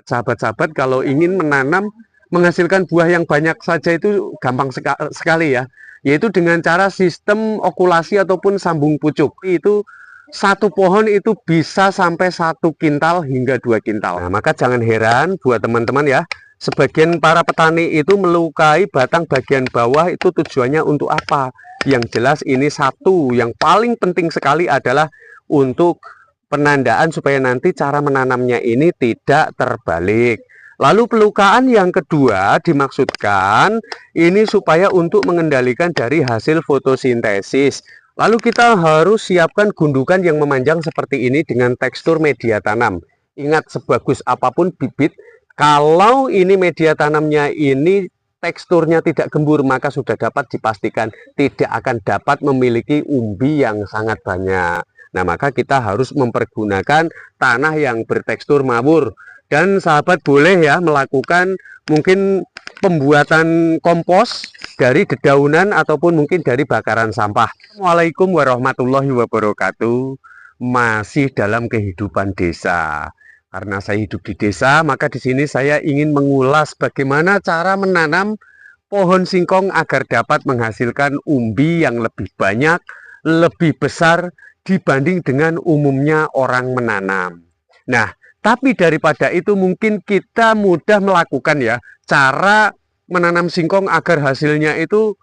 Sahabat-sahabat kalau ingin menanam menghasilkan buah yang banyak saja itu gampang sekali ya, yaitu dengan cara sistem okulasi ataupun sambung pucuk. Itu satu pohon itu bisa sampai 1 kintal hingga 2 kintal. Nah, maka jangan heran buat teman-teman ya, sebagian para petani itu melukai batang bagian bawah itu tujuannya untuk apa? Yang jelas ini satu yang paling penting sekali adalah untuk penandaan supaya nanti cara menanamnya ini tidak terbalik. Lalu pelukaan yang kedua dimaksudkan ini supaya untuk mengendalikan dari hasil fotosintesis. Lalu kita harus siapkan gundukan yang memanjang seperti ini dengan tekstur media tanam. Ingat, sebagus apapun bibit, kalau ini media tanamnya ini teksturnya tidak gembur, maka sudah dapat dipastikan tidak akan dapat memiliki umbi yang sangat banyak. Nah, maka kita harus mempergunakan tanah yang bertekstur mawur. Dan sahabat boleh ya melakukan mungkin pembuatan kompos dari dedaunan ataupun mungkin dari bakaran sampah. Assalamualaikum warahmatullahi wabarakatuh. Masih dalam kehidupan desa. Karena saya hidup di desa, maka di sini saya ingin mengulas bagaimana cara menanam pohon singkong agar dapat menghasilkan umbi yang lebih banyak, lebih besar dibanding dengan umumnya orang menanam. Nah, tapi daripada itu mungkin kita mudah melakukan ya cara menanam singkong agar hasilnya itu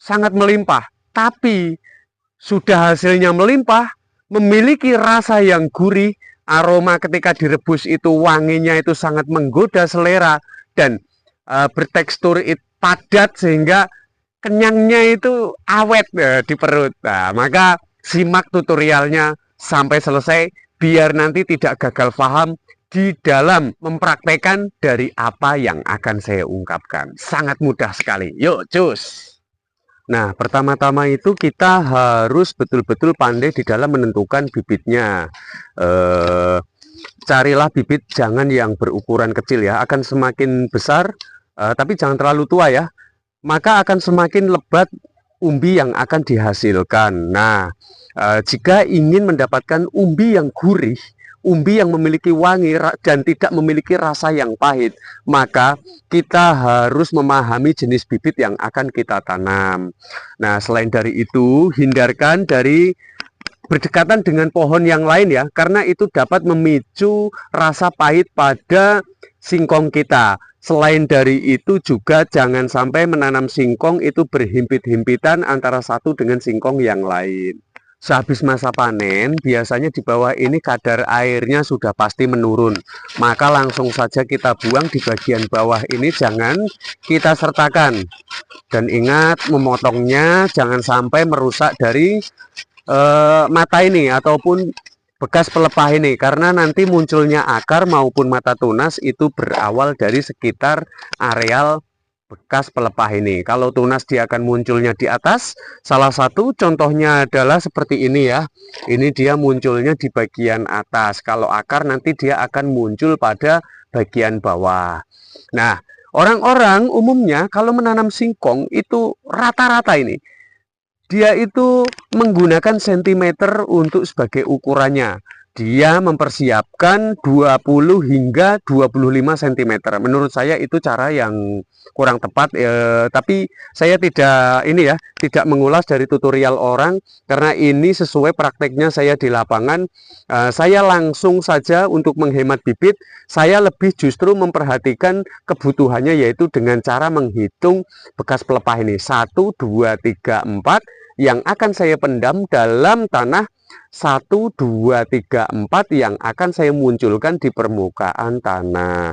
sangat melimpah. Tapi sudah hasilnya melimpah, memiliki rasa yang gurih, aroma ketika direbus itu wanginya itu sangat menggoda selera dan bertekstur padat sehingga kenyangnya itu awet di perut. Nah, maka simak tutorialnya sampai selesai biar nanti tidak gagal paham di dalam mempraktekkan dari apa yang akan saya ungkapkan. Sangat mudah sekali. Yuk, cus! Nah, pertama-tama itu kita harus betul-betul pandai di dalam menentukan bibitnya. Carilah bibit jangan yang berukuran kecil ya, akan semakin besar, tapi jangan terlalu tua ya. Maka akan semakin lebat umbi yang akan dihasilkan. Nah, jika ingin mendapatkan umbi yang gurih, umbi yang memiliki wangi dan tidak memiliki rasa yang pahit, maka kita harus memahami jenis bibit yang akan kita tanam. Nah, selain dari itu, hindarkan dari berdekatan dengan pohon yang lain ya, karena itu dapat memicu rasa pahit pada singkong kita. Selain dari itu juga jangan sampai menanam singkong itu berhimpit-himpitan antara satu dengan singkong yang lain. Sehabis masa panen, biasanya di bawah ini kadar airnya sudah pasti menurun. Maka langsung saja kita buang di bagian bawah ini, jangan kita sertakan. Dan ingat, memotongnya jangan sampai merusak dari mata ini ataupun bekas pelepah ini. Karena nanti munculnya akar maupun mata tunas itu berawal dari sekitar areal bekas pelepah ini. Kalau tunas dia akan munculnya di atas. Salah satu contohnya adalah seperti ini ya. Ini dia munculnya di bagian atas. Kalau akar nanti dia akan muncul pada bagian bawah. Nah, orang-orang umumnya kalau menanam singkong itu rata-rata ini dia itu menggunakan sentimeter untuk sebagai ukurannya. Dia mempersiapkan 20 hingga 25 cm. Menurut saya itu cara yang kurang tepat, tapi saya tidak tidak mengulas dari tutorial orang karena ini sesuai prakteknya saya di lapangan. Saya langsung saja untuk menghemat bibit, saya lebih justru memperhatikan kebutuhannya, yaitu dengan cara menghitung bekas pelepah ini 1, 2, 3, 4 yang akan saya pendam dalam tanah, 1, 2, 3, 4 yang akan saya munculkan di permukaan tanah.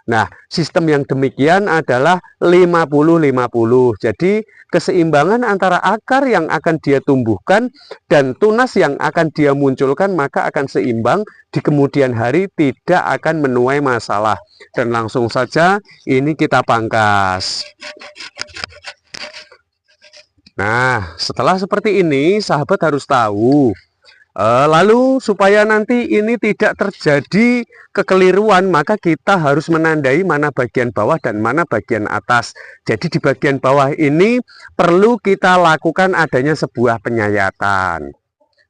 Nah, sistem yang demikian adalah 50-50. Jadi keseimbangan antara akar yang akan dia tumbuhkan dan tunas yang akan dia munculkan maka akan seimbang, di kemudian hari tidak akan menuai masalah. Dan langsung saja ini kita pangkas. Nah, setelah seperti ini, sahabat harus tahu. Lalu supaya nanti ini tidak terjadi kekeliruan, maka kita harus menandai mana bagian bawah dan mana bagian atas. Jadi di bagian bawah ini perlu kita lakukan adanya sebuah penyayatan.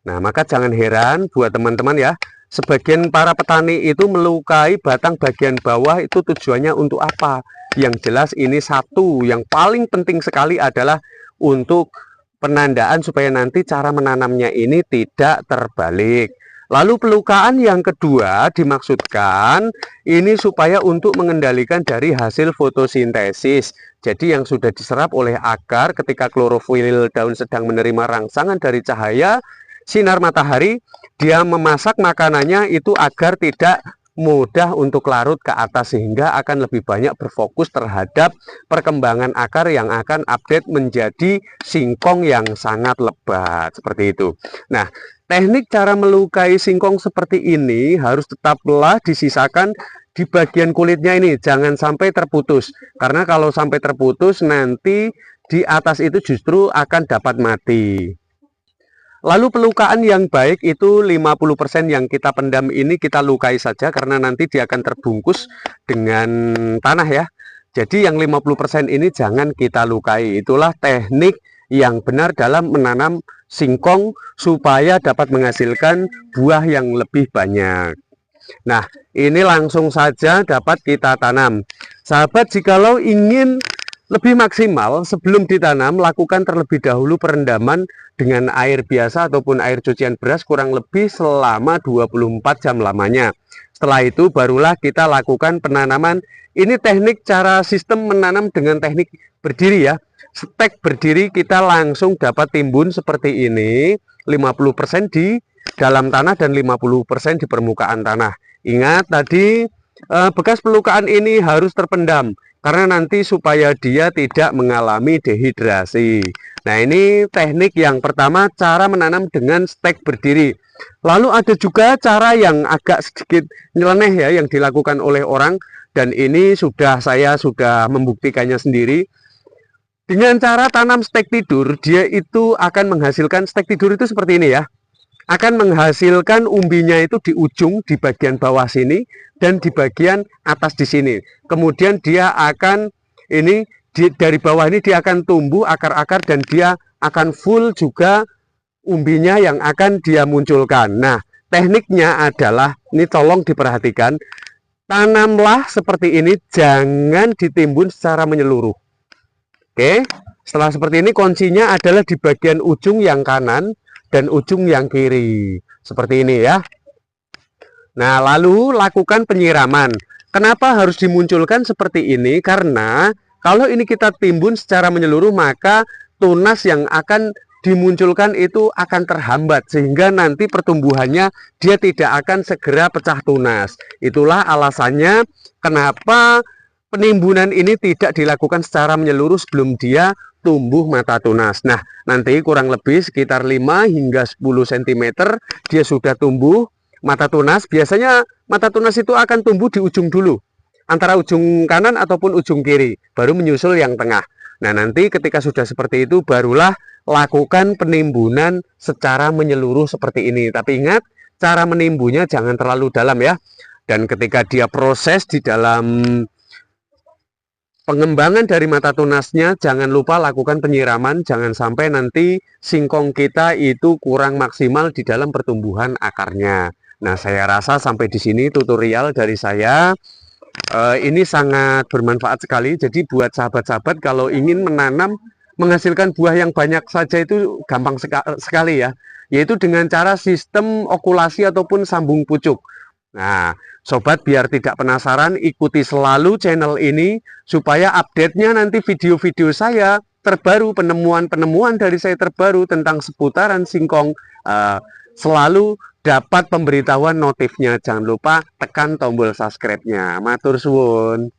Nah, maka jangan heran buat teman-teman ya, sebagian para petani itu melukai batang bagian bawah, itu tujuannya untuk apa? Yang jelas ini satu yang paling penting sekali adalah untuk penandaan supaya nanti cara menanamnya ini tidak terbalik. Lalu pelukaan yang kedua dimaksudkan ini supaya untuk mengendalikan dari hasil fotosintesis. Jadi yang sudah diserap oleh akar ketika klorofil daun sedang menerima rangsangan dari cahaya sinar matahari, dia memasak makanannya itu agar tidak mudah untuk larut ke atas, sehingga akan lebih banyak berfokus terhadap perkembangan akar yang akan update menjadi singkong yang sangat lebat seperti itu. Nah, teknik cara melukai singkong seperti ini harus tetaplah disisakan di bagian kulitnya ini, jangan sampai terputus, karena kalau sampai terputus nanti di atas itu justru akan dapat mati. Lalu pelukaan yang baik itu 50% yang kita pendam ini kita lukai saja, karena nanti dia akan terbungkus dengan tanah ya. Jadi yang 50% ini jangan kita lukai. Itulah teknik yang benar dalam menanam singkong supaya dapat menghasilkan buah yang lebih banyak. Nah, ini langsung saja dapat kita tanam. Sahabat, jikalau ingin lebih maksimal sebelum ditanam, lakukan terlebih dahulu perendaman dengan air biasa ataupun air cucian beras kurang lebih selama 24 jam lamanya. Setelah itu barulah kita lakukan penanaman. Ini teknik cara sistem menanam dengan teknik berdiri ya. Stek berdiri kita langsung dapat timbun seperti ini, 50% di dalam tanah dan 50% di permukaan tanah. Ingat tadi bekas pelukaan ini harus terpendam, karena nanti supaya dia tidak mengalami dehidrasi. Nah, ini teknik yang pertama, cara menanam dengan stek berdiri. Lalu ada juga cara yang agak sedikit nyeleneh ya, yang dilakukan oleh orang, dan ini saya sudah membuktikannya sendiri. Dengan cara tanam stek tidur, dia itu akan menghasilkan, stek tidur itu seperti ini ya, akan menghasilkan umbinya itu di ujung, di bagian bawah sini, dan di bagian atas di sini. Kemudian dia akan dari bawah ini dia akan tumbuh akar-akar, dan dia akan full juga umbinya yang akan dia munculkan. Nah, tekniknya adalah, ini tolong diperhatikan, tanamlah seperti ini, jangan ditimbun secara menyeluruh. Oke, setelah seperti ini kuncinya adalah di bagian ujung yang kanan dan ujung yang kiri, seperti ini ya. Nah, lalu lakukan penyiraman. Kenapa harus dimunculkan seperti ini? Karena kalau ini kita timbun secara menyeluruh, maka tunas yang akan dimunculkan itu akan terhambat, sehingga nanti pertumbuhannya dia tidak akan segera pecah tunas. Itulah alasannya kenapa penimbunan ini tidak dilakukan secara menyeluruh sebelum dia tumbuh mata tunas. Nah, nanti kurang lebih sekitar 5 hingga 10 cm dia sudah tumbuh mata tunas. Biasanya mata tunas itu akan tumbuh di ujung dulu, antara ujung kanan ataupun ujung kiri, baru menyusul yang tengah. Nah, nanti ketika sudah seperti itu, barulah lakukan penimbunan secara menyeluruh seperti ini. Tapi ingat, cara menimbunya jangan terlalu dalam ya. Dan ketika dia proses di dalam pengembangan dari mata tunasnya, jangan lupa lakukan penyiraman, jangan sampai nanti singkong kita itu kurang maksimal di dalam pertumbuhan akarnya. Nah, saya rasa sampai di sini tutorial dari saya. Ini sangat bermanfaat sekali. Jadi buat sahabat-sahabat kalau ingin menanam, menghasilkan buah yang banyak saja itu gampang sekali ya. Yaitu dengan cara sistem okulasi ataupun sambung pucuk. Nah, sobat, biar tidak penasaran, ikuti selalu channel ini supaya update-nya nanti video-video saya terbaru, penemuan-penemuan dari saya terbaru tentang seputaran singkong, selalu dapat pemberitahuan notifnya. Jangan lupa tekan tombol subscribe-nya. Matur suwun.